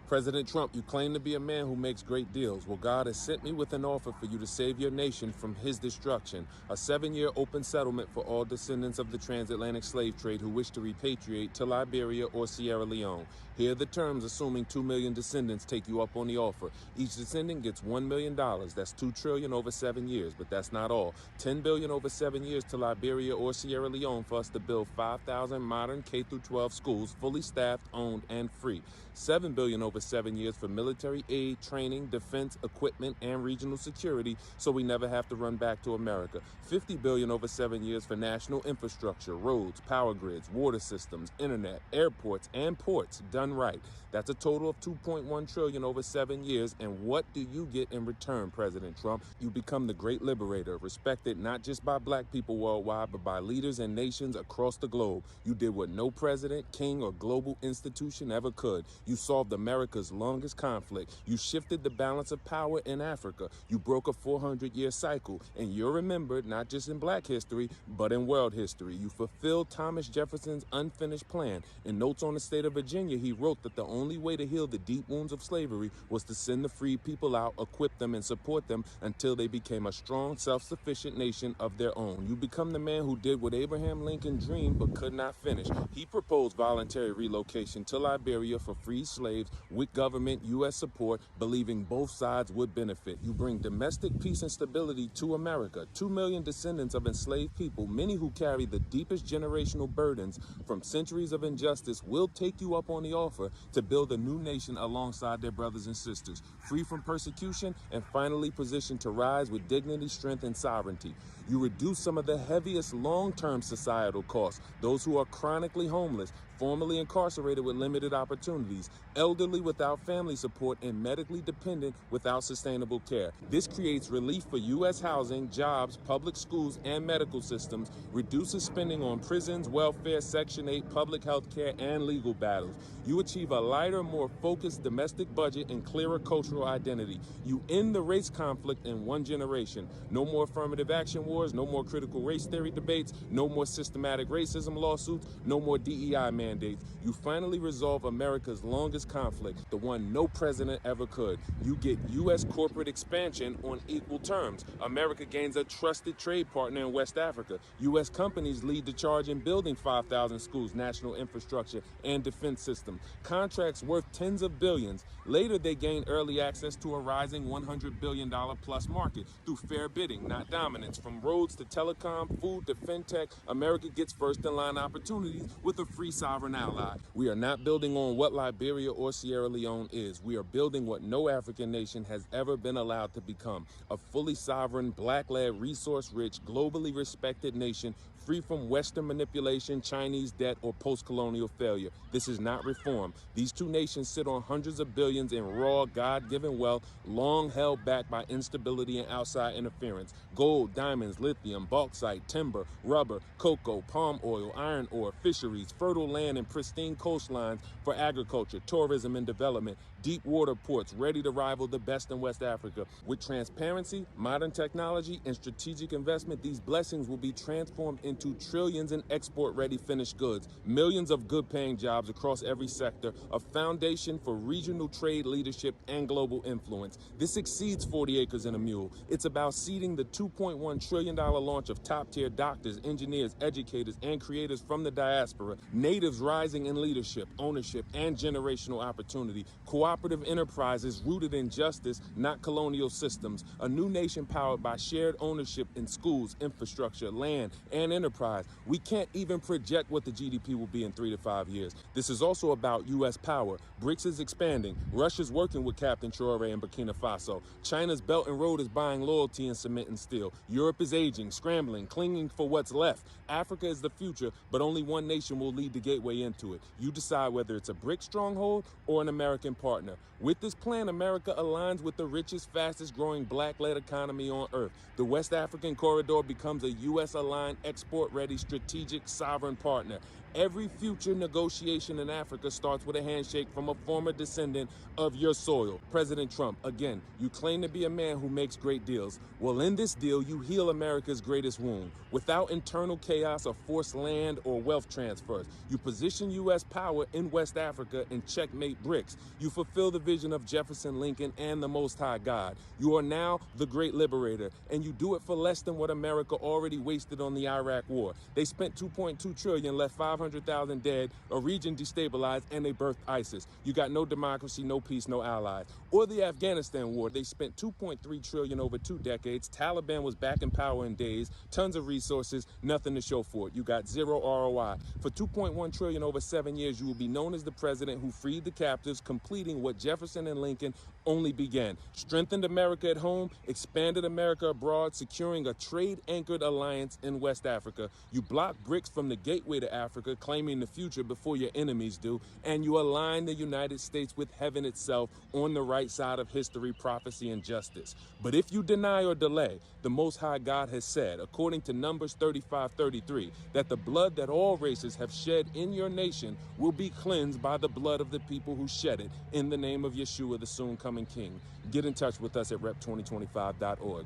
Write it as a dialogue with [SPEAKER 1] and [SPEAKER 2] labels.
[SPEAKER 1] President Trump, you claim to be a man who makes great deals. Well, God has sent me with an offer for you to save your nation from his destruction. A 7-year open settlement for all descendants of the transatlantic slave trade who wish to repatriate to Liberia or Sierra Leone. Here are the terms, assuming 2 million descendants take you up on the offer. Each descendant gets $1 million. That's $2 trillion over 7 years, but that's not all. $10 billion over 7 years to Liberia or Sierra Leone for us to build 5,000 modern K-12 schools, fully staffed, owned, and free. $7 billion over 7 years for military aid, training, defense, equipment, and regional security, so we never have to run back to America. $50 billion over 7 years for national infrastructure, roads, power grids, water systems, internet, airports, and ports, done right. That's a total of $2.1 trillion over 7 years, and what do you get in return, President Trump? You become the great liberator, respected not just by black people worldwide, but by leaders and nations across the globe. You did what no president, king, or global institution ever could. You solved America's longest conflict. You shifted the balance of power in Africa. You broke a 400-year cycle, and you're remembered not just in black history, but in world history. You fulfilled Thomas Jefferson's unfinished plan. In Notes on the State of Virginia, he wrote that the only way to heal the deep wounds of slavery was to send the freed people out, equip them, and support them until they became a strong, self-sufficient nation of their own. You become the man who did what Abraham Lincoln dreamed but could not finish. He proposed voluntary relocation to Liberia for free slaves with government U.S. support, believing both sides would benefit. You bring domestic peace and stability to America. 2 million descendants of enslaved people, many who carry the deepest generational burdens from centuries of injustice, will take you up on the offer to build a new nation alongside their brothers and sisters, free from persecution and finally positioned to rise with dignity, strength, and sovereignty. You reduce some of the heaviest long-term societal costs, those who are chronically homeless, formerly incarcerated with limited opportunities, elderly without family support, and medically dependent without sustainable care. This creates relief for U.S. housing, jobs, public schools, and medical systems, reduces spending on prisons, welfare, Section 8, public health care, and legal battles. You achieve a lighter, more focused domestic budget and clearer cultural identity. You end the race conflict in one generation. No more affirmative action wars, no more critical race theory debates, no more systematic racism lawsuits, no more DEI mandates. You finally resolve America's longest conflict, the one no president ever could. You get U.S. corporate expansion on equal terms. America gains a trusted trade partner in West Africa. U.S. companies lead the charge in building 5,000 schools, national infrastructure, and defense systems. Contracts worth tens of billions. Later, they gain early access to a rising $100 billion plus market through fair bidding, not dominance. From roads to telecom, food to fintech, America gets first-in-line opportunities with a free sovereign ally. We are not building on what Liberia or Sierra Leone is. We are building what no African nation has ever been allowed to become: a fully sovereign, black-led, resource-rich, globally respected nation, free from Western manipulation, Chinese debt, or post-colonial failure. This is not reform. These two nations sit on hundreds of billions in raw, God-given wealth, long held back by instability and outside interference. Gold, diamonds, lithium, bauxite, timber, rubber, cocoa, palm oil, iron ore, fisheries, fertile land, and pristine coastlines for agriculture, tourism, and development. Deep water ports ready to rival the best in West Africa. With transparency, modern technology, and strategic investment, these blessings will be transformed into trillions in export-ready finished goods, millions of good-paying jobs across every sector, a foundation for regional trade leadership and global influence. This exceeds 40 acres and a mule. It's about seeding the $2.1 trillion launch of top-tier doctors, engineers, educators, and creators from the diaspora, natives rising in leadership, ownership, and generational opportunity, cooperative enterprises rooted in justice, not colonial systems, a new nation powered by shared ownership in schools, infrastructure, land, and enterprise. We can't even project what the GDP will be in 3 to 5 years. This is also about U.S. power. BRICS is expanding. Russia's working with Captain Traore in Burkina Faso. China's Belt and Road is buying loyalty in cement and steel. Europe is aging, scrambling, clinging for what's left. Africa is the future, but only one nation will lead the gateway into it. You decide whether it's a BRIC stronghold or an American partner. With this plan, America aligns with the richest, fastest growing black-led economy on earth. The West African corridor becomes a U.S.-aligned, export-ready, strategic, sovereign partner. Every future negotiation in Africa starts with a handshake from a former descendant of your soil. President Trump, again, you claim to be a man who makes great deals. Well, in this deal, you heal America's greatest wound. Without internal chaos or forced land or wealth transfers, you position U.S. power in West Africa and checkmate BRICS. You fulfill the vision of Jefferson, Lincoln, and the Most High God. You are now the great liberator, and you do it for less than what America already wasted on the Iraq War. They spent $2.2 trillion, left 500,000 dead, a region destabilized, and they birthed ISIS. You got no democracy, no peace, no allies. Or the Afghanistan war. They spent $2.3 trillion over 2 decades. Taliban was back in power in days. Tons of resources, nothing to show for it. You got zero ROI. For $2.1 trillion over 7 years, you will be known as the president who freed the captives, completing what Jefferson and Lincoln only began. Strengthened America at home, expanded America abroad, securing a trade-anchored alliance in West Africa. You block BRICS from the gateway to Africa, claiming the future before your enemies do, and you align the United States with heaven itself on the right side of history, prophecy, and justice. But if you deny or delay, the Most High God has said, according to Numbers 35:33, that the blood that all races have shed in your nation will be cleansed by the blood of the people who shed it in the name of Yeshua, the soon-coming King. Get in touch with us at rep2025.org.